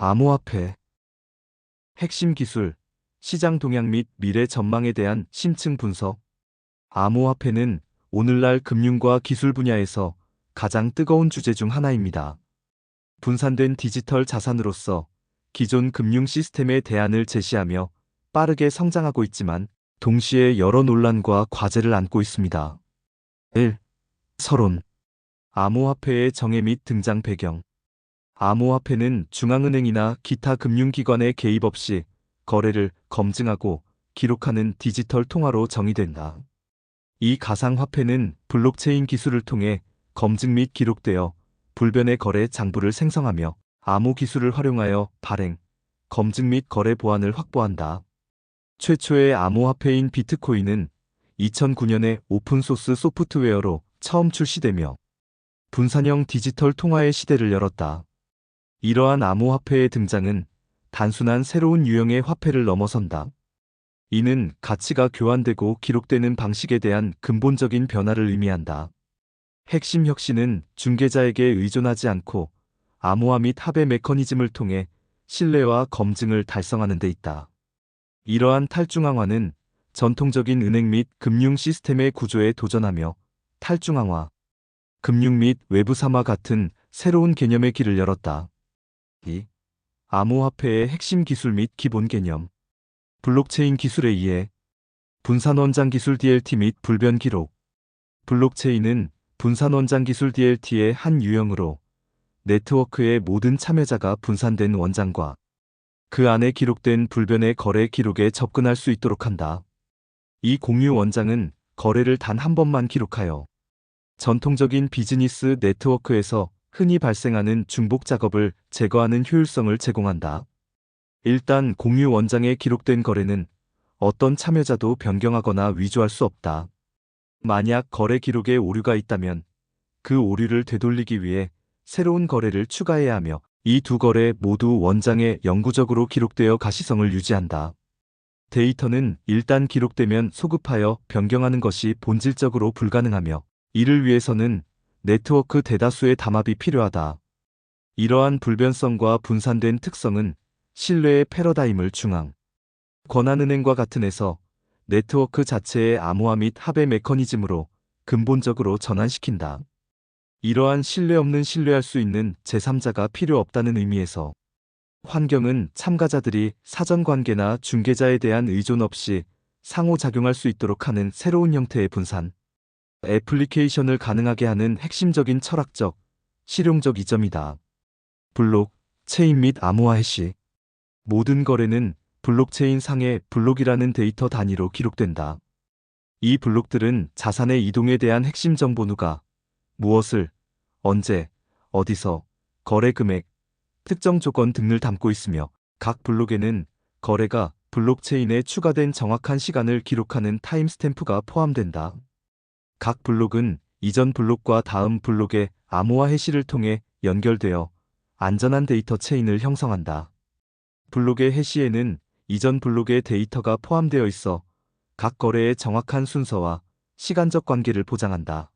암호화폐, 핵심 기술, 시장 동향 및 미래 전망에 대한 심층 분석. 암호화폐는 오늘날 금융과 기술 분야에서 가장 뜨거운 주제 중 하나입니다. 분산된 디지털 자산으로서 기존 금융 시스템의 대안을 제시하며 빠르게 성장하고 있지만 동시에 여러 논란과 과제를 안고 있습니다. 1. 서론. 암호화폐의 정의 및 등장 배경. 암호화폐는 중앙은행이나 기타 금융기관의 개입 없이 거래를 검증하고 기록하는 디지털 통화로 정의된다. 이 가상화폐는 블록체인 기술을 통해 검증 및 기록되어 불변의 거래 장부를 생성하며 암호 기술을 활용하여 발행, 검증 및 거래 보안을 확보한다. 최초의 암호화폐인 비트코인은 2009년에 오픈소스 소프트웨어로 처음 출시되며 분산형 디지털 통화의 시대를 열었다. 이러한 암호화폐의 등장은 단순한 새로운 유형의 화폐를 넘어선다. 이는 가치가 교환되고 기록되는 방식에 대한 근본적인 변화를 의미한다. 핵심 혁신은 중개자에게 의존하지 않고 암호화 및 합의 메커니즘을 통해 신뢰와 검증을 달성하는 데 있다. 이러한 탈중앙화는 전통적인 은행 및 금융 시스템의 구조에 도전하며 탈중앙화, 금융 및 외부삼화 같은 새로운 개념의 길을 열었다. 2. 암호화폐의 핵심 기술 및 기본 개념. 블록체인 기술에 의해 분산원장 기술 DLT 및 불변 기록. 블록체인은 분산원장 기술 DLT의 한 유형으로 네트워크의 모든 참여자가 분산된 원장과 그 안에 기록된 불변의 거래 기록에 접근할 수 있도록 한다. 이 공유 원장은 거래를 단 한 번만 기록하여 전통적인 비즈니스 네트워크에서 흔히 발생하는 중복 작업을 제거하는 효율성을 제공한다. 일단 공유 원장에 기록된 거래는 어떤 참여자도 변경하거나 위조할 수 없다. 만약 거래 기록에 오류가 있다면 그 오류를 되돌리기 위해 새로운 거래를 추가해야 하며 이 두 거래 모두 원장에 영구적으로 기록되어 가시성을 유지한다. 데이터는 일단 기록되면 소급하여 변경하는 것이 본질적으로 불가능하며 이를 위해서는 네트워크 대다수의 담합이 필요하다. 이러한 불변성과 분산된 특성은 신뢰의 패러다임을 중앙 권한은행과 같은 에서 네트워크 자체의 암호화 및 합의 메커니즘으로 근본적으로 전환시킨다. 이러한 신뢰 없는 신뢰할 수 있는 제3자가 필요 없다는 의미에서 환경은 참가자들이 사전관계나 중개자에 대한 의존 없이 상호작용할 수 있도록 하는 새로운 형태의 분산 애플리케이션을 가능하게 하는 핵심적인 철학적, 실용적 이점이다. 블록, 체인 및 암호화 해시. 모든 거래는 블록체인 상의 블록이라는 데이터 단위로 기록된다. 이 블록들은 자산의 이동에 대한 핵심 정보 누가, 무엇을, 언제, 어디서, 거래 금액, 특정 조건 등을 담고 있으며 각 블록에는 거래가 블록체인에 추가된 정확한 시간을 기록하는 타임스탬프가 포함된다. 각 블록은 이전 블록과 다음 블록의 암호화 해시를 통해 연결되어 안전한 데이터 체인을 형성한다. 블록의 해시에는 이전 블록의 데이터가 포함되어 있어 각 거래의 정확한 순서와 시간적 관계를 보장한다.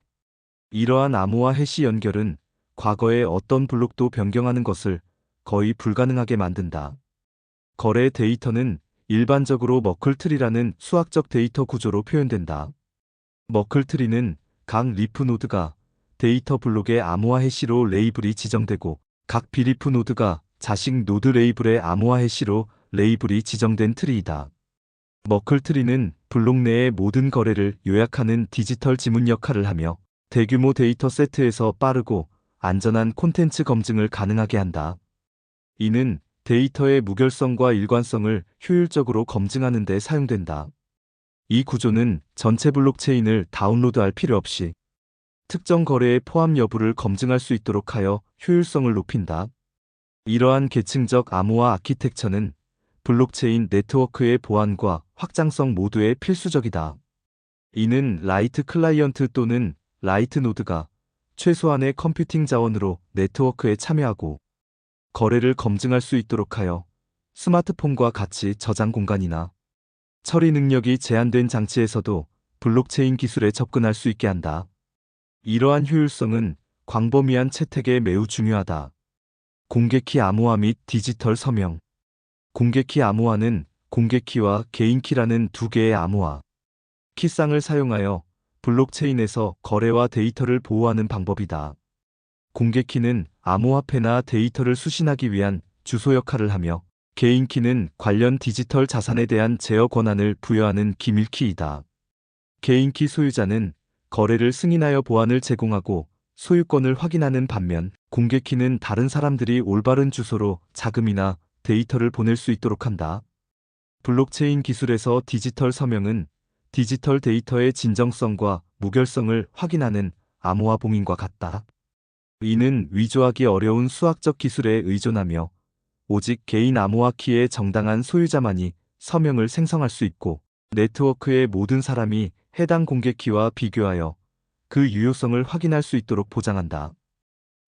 이러한 암호화 해시 연결은 과거의 어떤 블록도 변경하는 것을 거의 불가능하게 만든다. 거래 데이터는 일반적으로 머클트리라는 수학적 데이터 구조로 표현된다. 머클트리는 각 리프 노드가 데이터 블록의 암호화 해시로 레이블이 지정되고 각 비리프 노드가 자식 노드 레이블의 암호화 해시로 레이블이 지정된 트리이다. 머클트리는 블록 내의 모든 거래를 요약하는 디지털 지문 역할을 하며 대규모 데이터 세트에서 빠르고 안전한 콘텐츠 검증을 가능하게 한다. 이는 데이터의 무결성과 일관성을 효율적으로 검증하는 데 사용된다. 이 구조는 전체 블록체인을 다운로드할 필요 없이 특정 거래의 포함 여부를 검증할 수 있도록 하여 효율성을 높인다. 이러한 계층적 암호화 아키텍처는 블록체인 네트워크의 보안과 확장성 모두에 필수적이다. 이는 라이트 클라이언트 또는 라이트 노드가 최소한의 컴퓨팅 자원으로 네트워크에 참여하고 거래를 검증할 수 있도록 하여 스마트폰과 같이 저장 공간이나 처리 능력이 제한된 장치에서도 블록체인 기술에 접근할 수 있게 한다. 이러한 효율성은 광범위한 채택에 매우 중요하다. 공개키 암호화 및 디지털 서명. 공개키 암호화는 공개키와 개인키라는 두 개의 암호화 키쌍을 사용하여 블록체인에서 거래와 데이터를 보호하는 방법이다. 공개키는 암호화폐나 데이터를 수신하기 위한 주소 역할을 하며, 개인키는 관련 디지털 자산에 대한 제어 권한을 부여하는 기밀키이다. 개인키 소유자는 거래를 승인하여 보안을 제공하고 소유권을 확인하는 반면, 공개키는 다른 사람들이 올바른 주소로 자금이나 데이터를 보낼 수 있도록 한다. 블록체인 기술에서 디지털 서명은 디지털 데이터의 진정성과 무결성을 확인하는 암호화 봉인과 같다. 이는 위조하기 어려운 수학적 기술에 의존하며 오직 개인 암호화 키의 정당한 소유자만이 서명을 생성할 수 있고, 네트워크의 모든 사람이 해당 공개키와 비교하여 그 유효성을 확인할 수 있도록 보장한다.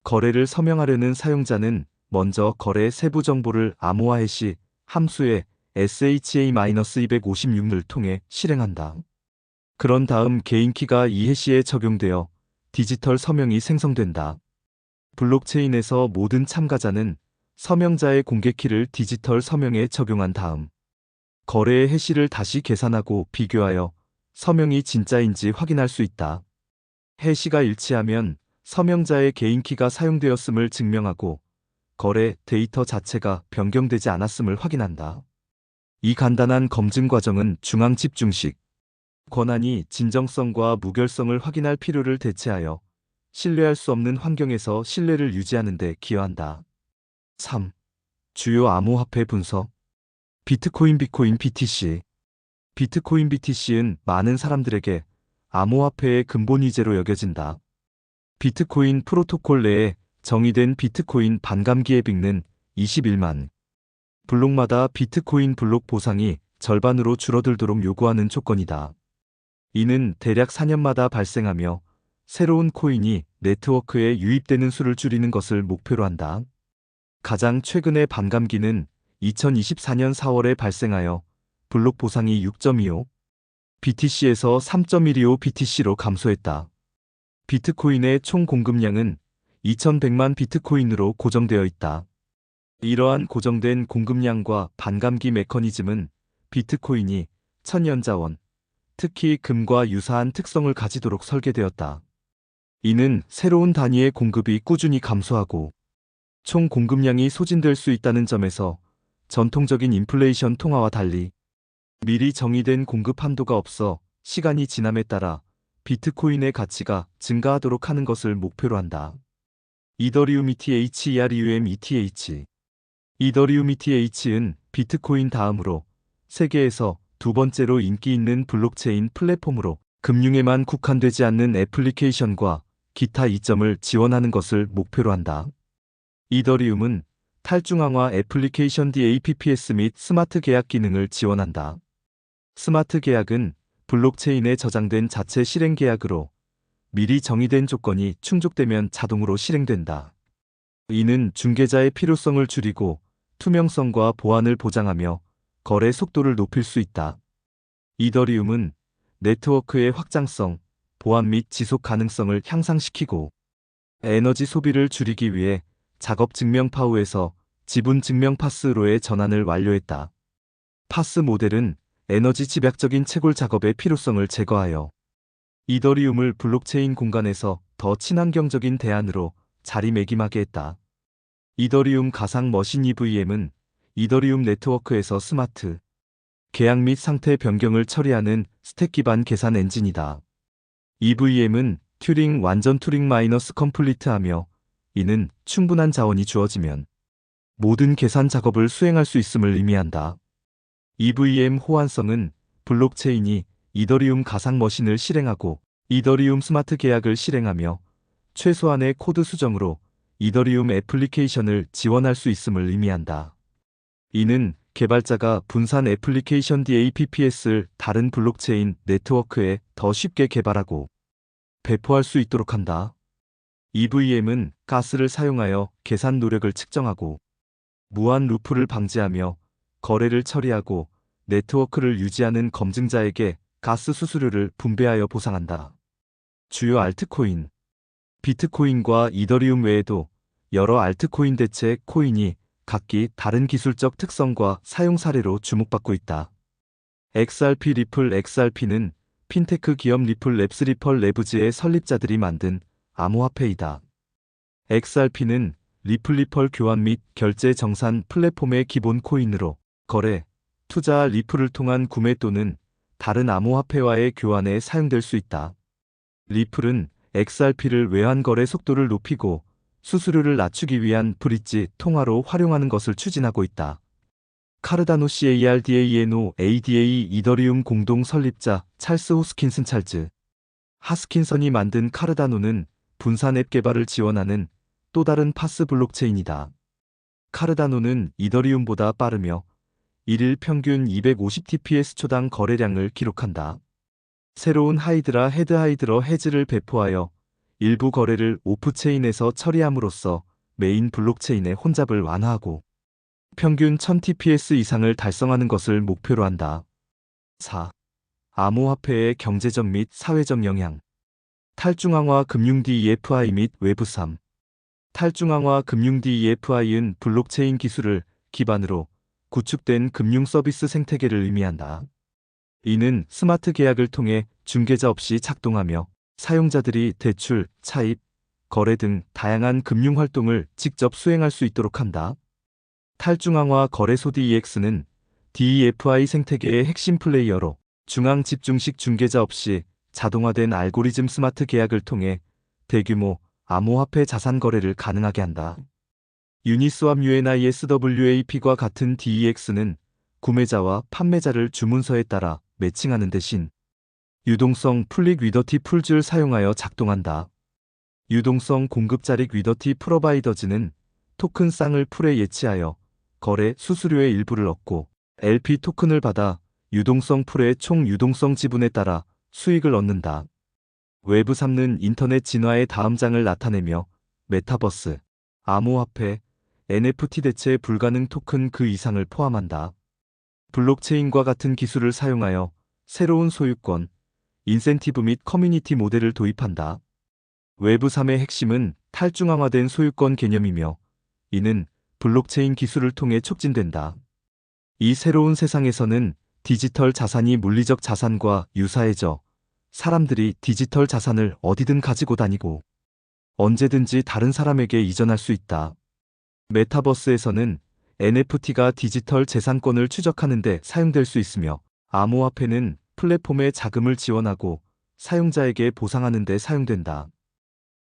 거래를 서명하려는 사용자는 먼저 거래 세부 정보를 암호화 해시 함수의 SHA-256을 통해 실행한다. 그런 다음 개인키가 이 해시에 적용되어 디지털 서명이 생성된다. 블록체인에서 모든 참가자는 서명자의 공개키를 디지털 서명에 적용한 다음 거래의 해시를 다시 계산하고 비교하여 서명이 진짜인지 확인할 수 있다. 해시가 일치하면 서명자의 개인키가 사용되었음을 증명하고 거래 데이터 자체가 변경되지 않았음을 확인한다. 이 간단한 검증 과정은 중앙 집중식 권한이 진정성과 무결성을 확인할 필요를 대체하여 신뢰할 수 없는 환경에서 신뢰를 유지하는 데 기여한다. 3. 주요 암호화폐 분석. 비트코인 BTC. 비트코인 BTC는 많은 사람들에게 암호화폐의 근본 위제로 여겨진다. 비트코인 프로토콜 내에 정의된 비트코인 반감기의 빅는 21만. 블록마다 비트코인 블록 보상이 절반으로 줄어들도록 요구하는 조건이다. 이는 대략 4년마다 발생하며 새로운 코인이 네트워크에 유입되는 수를 줄이는 것을 목표로 한다. 가장 최근의 반감기는 2024년 4월에 발생하여 블록 보상이 6.25 BTC에서 3.125 BTC로 감소했다. 비트코인의 총 공급량은 2100만 비트코인으로 고정되어 있다. 이러한 고정된 공급량과 반감기 메커니즘은 비트코인이 천연자원, 특히 금과 유사한 특성을 가지도록 설계되었다. 이는 새로운 단위의 공급이 꾸준히 감소하고 총 공급량이 소진될 수 있다는 점에서 전통적인 인플레이션 통화와 달리 미리 정의된 공급 한도가 없어 시간이 지남에 따라 비트코인의 가치가 증가하도록 하는 것을 목표로 한다. 이더리움 ETH. 이더리움 ETH는 비트코인 다음으로 세계에서 두 번째로 인기 있는 블록체인 플랫폼으로 금융에만 국한되지 않는 애플리케이션과 기타 이점을 지원하는 것을 목표로 한다. 이더리움은 탈중앙화 애플리케이션 DApps 및 스마트 계약 기능을 지원한다. 스마트 계약은 블록체인에 저장된 자체 실행 계약으로 미리 정의된 조건이 충족되면 자동으로 실행된다. 이는 중개자의 필요성을 줄이고 투명성과 보안을 보장하며 거래 속도를 높일 수 있다. 이더리움은 네트워크의 확장성, 보안 및 지속 가능성을 향상시키고 에너지 소비를 줄이기 위해 작업 증명 파우에서 지분 증명 파스로의 전환을 완료했다. 파스 모델은 에너지 집약적인 채굴 작업의 필요성을 제거하여 이더리움을 블록체인 공간에서 더 친환경적인 대안으로 자리매김하게 했다. 이더리움 가상 머신 EVM은 이더리움 네트워크에서 스마트 계약 및 상태 변경을 처리하는 스택 기반 계산 엔진이다. EVM은 튜링 완전 튜링 마이너스 컴플리트하며 이는 충분한 자원이 주어지면 모든 계산 작업을 수행할 수 있음을 의미한다. EVM 호환성은 블록체인이 이더리움 가상 머신을 실행하고 이더리움 스마트 계약을 실행하며 최소한의 코드 수정으로 이더리움 애플리케이션을 지원할 수 있음을 의미한다. 이는 개발자가 분산 애플리케이션 DApPS를 다른 블록체인 네트워크에 더 쉽게 개발하고 배포할 수 있도록 한다. EVM은 가스를 사용하여 계산 노력을 측정하고 무한 루프를 방지하며 거래를 처리하고 네트워크를 유지하는 검증자에게 가스 수수료를 분배하여 보상한다. 주요 알트코인. 비트코인과 이더리움 외에도 여러 알트코인 대체 코인이 각기 다른 기술적 특성과 사용 사례로 주목받고 있다. XRP 리플 XRP는 핀테크 기업 리플 랩스 리펄 레브즈의 설립자들이 만든 암호화폐이다. XRP는 리플 리펄 교환 및 결제 정산 플랫폼의 기본 코인으로 거래, 투자 리플을 통한 구매 또는 다른 암호화폐와의 교환에 사용될 수 있다. 리플은 XRP를 외환 거래 속도를 높이고 수수료를 낮추기 위한 브릿지 통화로 활용하는 것을 추진하고 있다. 카르다노 CARDANO ADA 이더리움 공동 설립자 찰스 호스킨슨 찰즈 하스킨선이 만든 카르다노는 분산 앱 개발을 지원하는 또 다른 파스 블록체인이다. 카르다노는 이더리움보다 빠르며 1일 평균 250TPS 초당 거래량을 기록한다. 새로운 하이드라 헤드 하이드러 헤즈를 배포하여 일부 거래를 오프체인에서 처리함으로써 메인 블록체인의 혼잡을 완화하고 평균 1000TPS 이상을 달성하는 것을 목표로 한다. 4. 암호화폐의 경제적 및 사회적 영향. 탈중앙화 금융 DeFi 및 외부 3. 탈중앙화 금융 DeFi은 블록체인 기술을 기반으로 구축된 금융 서비스 생태계를 의미한다. 이는 스마트 계약을 통해 중개자 없이 작동하며 사용자들이 대출, 차입, 거래 등 다양한 금융 활동을 직접 수행할 수 있도록 한다. 탈중앙화 거래소 DEX는 DeFi 생태계의 핵심 플레이어로 중앙 집중식 중개자 없이 자동화된 알고리즘 스마트 계약을 통해 대규모 암호화폐 자산 거래를 가능하게 한다. 유니스왑 UNISWAP과 같은 DEX는 구매자와 판매자를 주문서에 따라 매칭하는 대신 유동성 풀릭 위더티 풀즈를 사용하여 작동한다. 유동성 공급 자릭 위더티 프로바이더즈는 토큰 쌍을 풀에 예치하여 거래 수수료의 일부를 얻고 LP 토큰을 받아 유동성 풀의 총 유동성 지분에 따라 수익을 얻는다. 외부 3는 인터넷 진화의 다음 장을 나타내며 메타버스, 암호화폐, NFT 대체 불가능 토큰 그 이상을 포함한다. 블록체인과 같은 기술을 사용하여 새로운 소유권, 인센티브 및 커뮤니티 모델을 도입한다. 외부 3의 핵심은 탈중앙화된 소유권 개념이며 이는 블록체인 기술을 통해 촉진된다. 이 새로운 세상에서는 디지털 자산이 물리적 자산과 유사해져 사람들이 디지털 자산을 어디든 가지고 다니고 언제든지 다른 사람에게 이전할 수 있다. 메타버스에서는 NFT가 디지털 재산권을 추적하는 데 사용될 수 있으며 암호화폐는 플랫폼의 자금을 지원하고 사용자에게 보상하는 데 사용된다.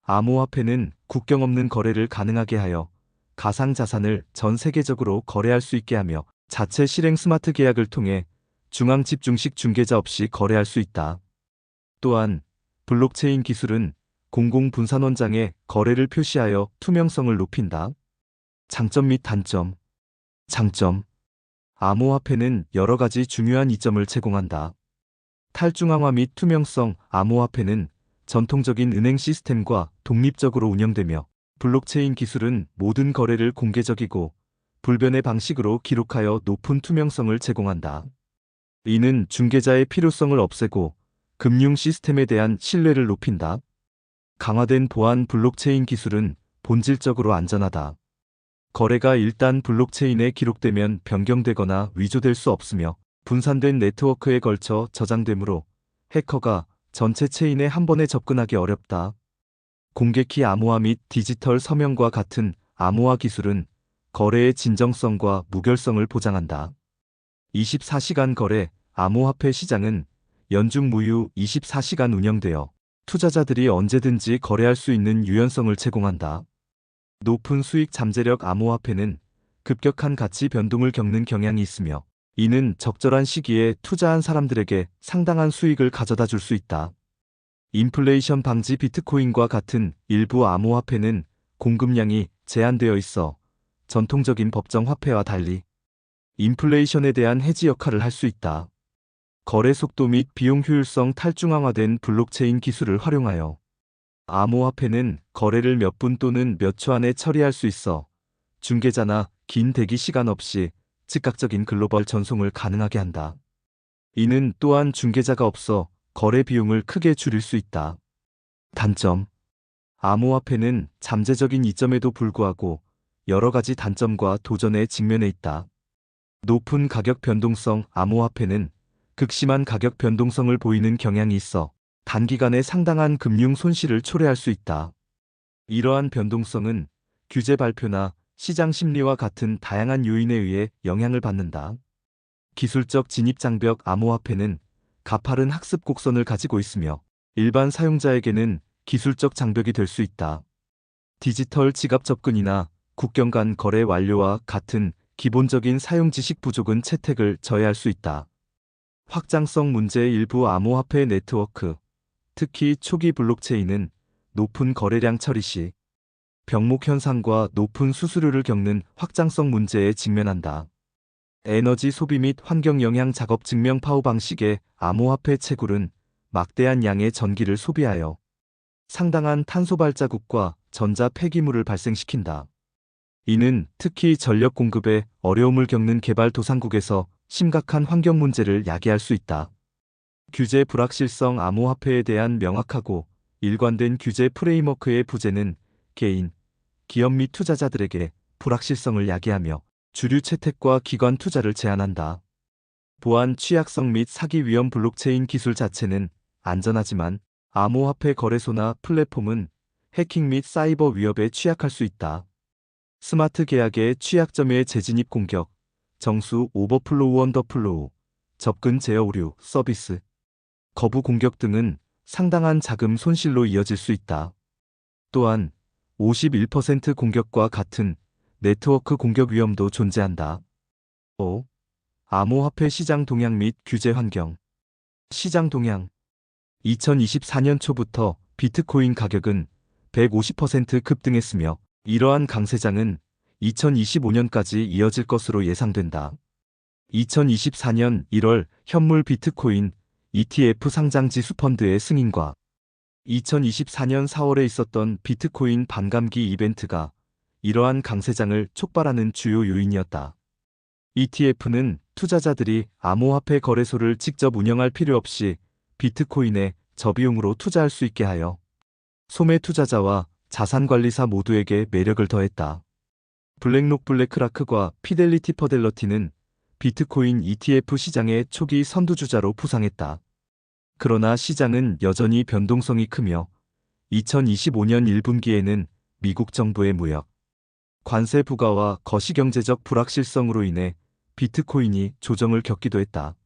암호화폐는 국경 없는 거래를 가능하게 하여 가상자산을 전 세계적으로 거래할 수 있게 하며 자체 실행 스마트 계약을 통해 중앙 집중식 중개자 없이 거래할 수 있다. 또한 블록체인 기술은 공공 분산 원장에 거래를 표시하여 투명성을 높인다. 장점 및 단점. 장점. 암호화폐는 여러 가지 중요한 이점을 제공한다. 탈중앙화 및 투명성. 암호화폐는 전통적인 은행 시스템과 독립적으로 운영되며 블록체인 기술은 모든 거래를 공개적이고 불변의 방식으로 기록하여 높은 투명성을 제공한다. 이는 중개자의 필요성을 없애고 금융 시스템에 대한 신뢰를 높인다. 강화된 보안. 블록체인 기술은 본질적으로 안전하다. 거래가 일단 블록체인에 기록되면 변경되거나 위조될 수 없으며 분산된 네트워크에 걸쳐 저장되므로 해커가 전체 체인에 한 번에 접근하기 어렵다. 공개키 암호화 및 디지털 서명과 같은 암호화 기술은 거래의 진정성과 무결성을 보장한다. 24시간 거래. 암호화폐 시장은 연중 무휴 24시간 운영되어 투자자들이 언제든지 거래할 수 있는 유연성을 제공한다. 높은 수익 잠재력. 암호화폐는 급격한 가치 변동을 겪는 경향이 있으며 이는 적절한 시기에 투자한 사람들에게 상당한 수익을 가져다 줄 수 있다. 인플레이션 방지. 비트코인과 같은 일부 암호화폐는 공급량이 제한되어 있어 전통적인 법정 화폐와 달리 인플레이션에 대한 해지 역할을 할 수 있다. 거래 속도 및 비용 효율성. 탈중앙화된 블록체인 기술을 활용하여 암호화폐는 거래를 몇 분 또는 몇 초 안에 처리할 수 있어 중개자나 긴 대기 시간 없이 즉각적인 글로벌 전송을 가능하게 한다. 이는 또한 중개자가 없어 거래 비용을 크게 줄일 수 있다. 단점. 암호화폐는 잠재적인 이점에도 불구하고 여러 가지 단점과 도전에 직면해 있다. 높은 가격 변동성. 암호화폐는 극심한 가격 변동성을 보이는 경향이 있어 단기간에 상당한 금융 손실을 초래할 수 있다. 이러한 변동성은 규제 발표나 시장 심리와 같은 다양한 요인에 의해 영향을 받는다. 기술적 진입 장벽. 암호화폐는 가파른 학습 곡선을 가지고 있으며 일반 사용자에게는 기술적 장벽이 될 수 있다. 디지털 지갑 접근이나 국경 간 거래 완료와 같은 기본적인 사용 지식 부족은 채택을 저해할 수 있다. 확장성 문제. 일부 암호화폐 네트워크, 특히 초기 블록체인은 높은 거래량 처리 시 병목 현상과 높은 수수료를 겪는 확장성 문제에 직면한다. 에너지 소비 및 환경 영향. 작업 증명 파워 방식의 암호화폐 채굴은 막대한 양의 전기를 소비하여 상당한 탄소 발자국과 전자 폐기물을 발생시킨다. 이는 특히 전력 공급에 어려움을 겪는 개발도상국에서 심각한 환경 문제를 야기할 수 있다. 규제 불확실성. 암호화폐에 대한 명확하고 일관된 규제 프레임워크의 부재는 개인, 기업 및 투자자들에게 불확실성을 야기하며 주류 채택과 기관 투자를 제한한다. 보안 취약성 및 사기 위험. 블록체인 기술 자체는 안전하지만 암호화폐 거래소나 플랫폼은 해킹 및 사이버 위협에 취약할 수 있다. 스마트 계약의 취약점의 재진입 공격, 정수 오버플로우, 언더플로우, 접근 제어 오류, 서비스 거부 공격 등은 상당한 자금 손실로 이어질 수 있다. 또한 51% 공격과 같은 네트워크 공격 위험도 존재한다. 5. 암호화폐 시장 동향 및 규제 환경. 시장 동향. 2024년 초부터 비트코인 가격은 150% 급등했으며 이러한 강세장은 2025년까지 이어질 것으로 예상된다. 2024년 1월 현물 비트코인 ETF 상장 지수 펀드의 승인과 2024년 4월에 있었던 비트코인 반감기 이벤트가 이러한 강세장을 촉발하는 주요 요인이었다. ETF는 투자자들이 암호화폐 거래소를 직접 운영할 필요 없이 비트코인에 저비용으로 투자할 수 있게 하여 소매 투자자와 자산관리사 모두에게 매력을 더했다. 블랙록과 피델리티 퍼델러티는 비트코인 ETF 시장의 초기 선두주자로 부상했다. 그러나 시장은 여전히 변동성이 크며 2025년 1분기에는 미국 정부의 무역, 관세 부과와 거시경제적 불확실성으로 인해 비트코인이 조정을 겪기도 했다.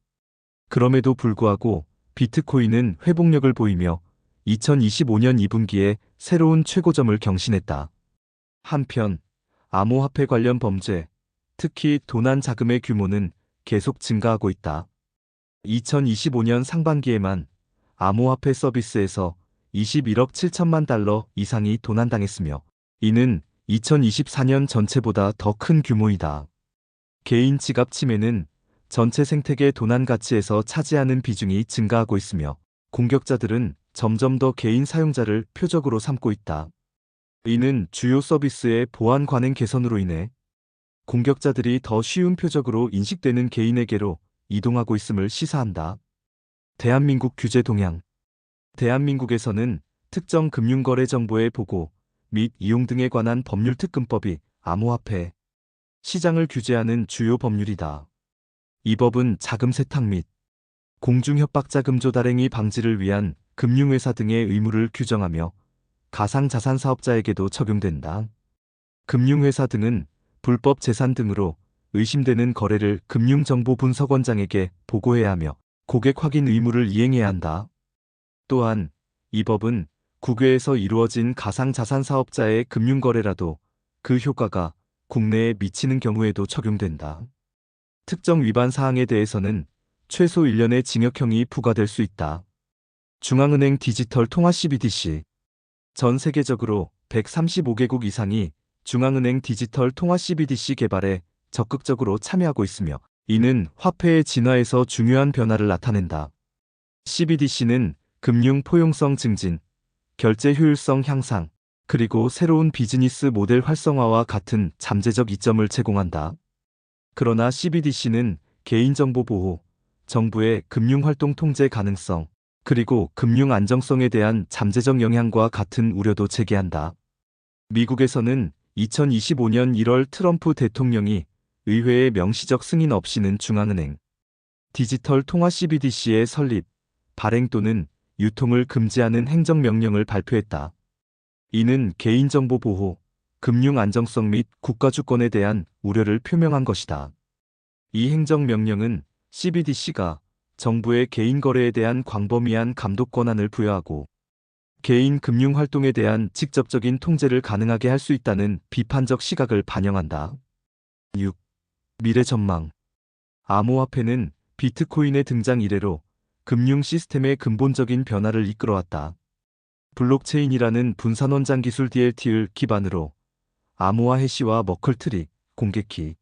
그럼에도 불구하고 비트코인은 회복력을 보이며 2025년 2분기에 새로운 최고점을 경신했다. 한편 암호화폐 관련 범죄, 특히 도난 자금의 규모는 계속 증가하고 있다. 2025년 상반기에만 암호화폐 서비스에서 21억 7천만 달러 이상이 도난당했으며 이는 2024년 전체보다 더 큰 규모이다. 개인 지갑 침해는 전체 생태계 도난 가치에서 차지하는 비중이 증가하고 있으며 공격자들은 점점 더 개인 사용자를 표적으로 삼고 있다. 이는 주요 서비스의 보안 관행 개선으로 인해 공격자들이 더 쉬운 표적으로 인식되는 개인에게로 이동하고 있음을 시사한다. 대한민국 규제 동향. 대한민국에서는 특정 금융거래 정보의 보고 및 이용 등에 관한 법률 특근법이 암호화폐 시장을 규제하는 주요 법률이다. 이 법은 자금 세탁 및 공중협박자금 조달행위 방지를 위한 금융회사 등의 의무를 규정하며 가상자산 사업자에게도 적용된다. 금융회사 등은 불법 재산 등으로 의심되는 거래를 금융정보분석원장에게 보고해야 하며 고객 확인 의무를 이행해야 한다. 또한 이 법은 국외에서 이루어진 가상자산 사업자의 금융거래라도 그 효과가 국내에 미치는 경우에도 적용된다. 특정 위반 사항에 대해서는 최소 1년의 징역형이 부과될 수 있다. 중앙은행 디지털 통화 CBDC. 전 세계적으로 135개국 이상이 중앙은행 디지털 통화 CBDC 개발에 적극적으로 참여하고 있으며 이는 화폐의 진화에서 중요한 변화를 나타낸다. CBDC는 금융 포용성 증진, 결제 효율성 향상, 그리고 새로운 비즈니스 모델 활성화와 같은 잠재적 이점을 제공한다. 그러나 CBDC는 개인정보 보호, 정부의 금융활동 통제 가능성, 그리고 금융 안정성에 대한 잠재적 영향과 같은 우려도 제기한다. 미국에서는 2025년 1월 트럼프 대통령이 의회의 명시적 승인 없이는 중앙은행 디지털 통화 CBDC의 설립, 발행 또는 유통을 금지하는 행정명령을 발표했다. 이는 개인정보 보호, 금융 안정성 및 국가주권에 대한 우려를 표명한 것이다. 이 행정명령은 CBDC가 정부의 개인 거래에 대한 광범위한 감독 권한을 부여하고 개인 금융 활동에 대한 직접적인 통제를 가능하게 할 수 있다는 비판적 시각을 반영한다. 6. 미래 전망. 암호화폐는 비트코인의 등장 이래로 금융 시스템의 근본적인 변화를 이끌어왔다. 블록체인이라는 분산원장 기술 DLT를 기반으로 암호화 해시와 머클트릭, 공개키,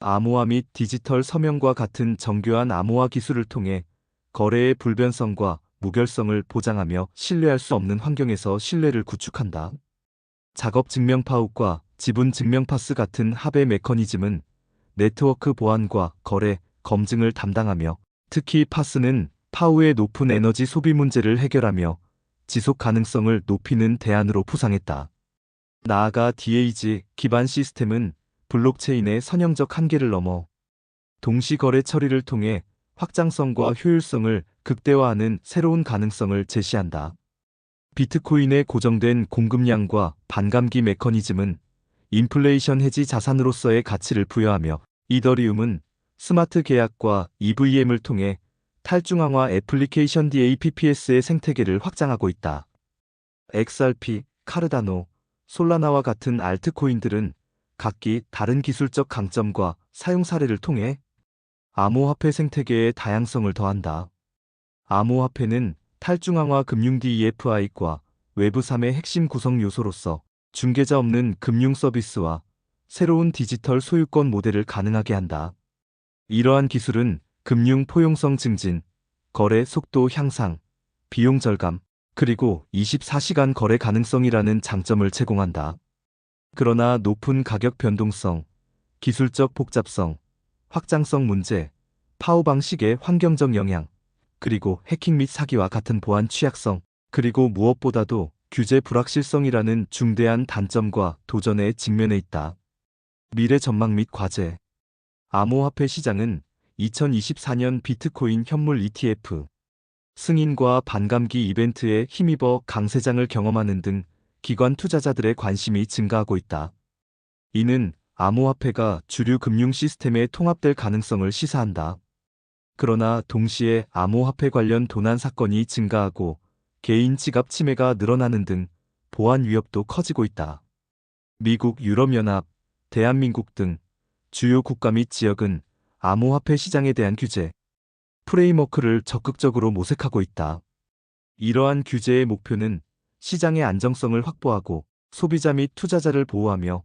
암호화 및 디지털 서명과 같은 정교한 암호화 기술을 통해 거래의 불변성과 무결성을 보장하며 신뢰할 수 없는 환경에서 신뢰를 구축한다. 작업 증명 파욱과 지분 증명 파스 같은 합의 메커니즘은 네트워크 보안과 거래, 검증을 담당하며 특히 파스는 파우의 높은 에너지 소비 문제를 해결하며 지속 가능성을 높이는 대안으로 부상했다. 나아가 DAG 기반 시스템은 블록체인의 선형적 한계를 넘어 동시 거래 처리를 통해 확장성과 효율성을 극대화하는 새로운 가능성을 제시한다. 비트코인의 고정된 공급량과 반감기 메커니즘은 인플레이션 해지 자산으로서의 가치를 부여하며 이더리움은 스마트 계약과 EVM을 통해 탈중앙화 애플리케이션 DApPS의 생태계를 확장하고 있다. XRP, 카르다노, 솔라나와 같은 알트코인들은 각기 다른 기술적 강점과 사용 사례를 통해 암호화폐 생태계의 다양성을 더한다. 암호화폐는 탈중앙화 금융 DeFi과 웹3의 핵심 구성 요소로서 중개자 없는 금융 서비스와 새로운 디지털 소유권 모델을 가능하게 한다. 이러한 기술은 금융 포용성 증진, 거래 속도 향상, 비용 절감, 그리고 24시간 거래 가능성이라는 장점을 제공한다. 그러나 높은 가격 변동성, 기술적 복잡성, 확장성 문제, 파워 방식의 환경적 영향, 그리고 해킹 및 사기와 같은 보안 취약성, 그리고 무엇보다도 규제 불확실성이라는 중대한 단점과 도전에 직면해 있다. 미래 전망 및 과제. 암호화폐 시장은 2024년 비트코인 현물 ETF 승인과 반감기 이벤트에 힘입어 강세장을 경험하는 등 기관 투자자들의 관심이 증가하고 있다. 이는 암호화폐가 주류 금융 시스템에 통합될 가능성을 시사한다. 그러나 동시에 암호화폐 관련 도난 사건이 증가하고 개인 지갑 침해가 늘어나는 등 보안 위협도 커지고 있다. 미국, 유럽연합, 대한민국 등 주요 국가 및 지역은 암호화폐 시장에 대한 규제, 프레임워크를 적극적으로 모색하고 있다. 이러한 규제의 목표는 시장의 안정성을 확보하고 소비자 및 투자자를 보호하며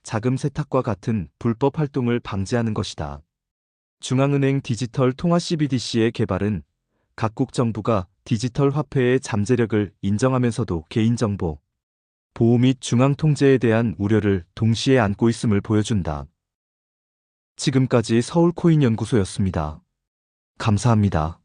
자금 세탁과 같은 불법 활동을 방지하는 것이다. 중앙은행 디지털 통화 CBDC의 개발은 각국 정부가 디지털 화폐의 잠재력을 인정하면서도 개인정보 보호 및 중앙 통제에 대한 우려를 동시에 안고 있음을 보여준다. 지금까지 서울코인연구소였습니다. 감사합니다.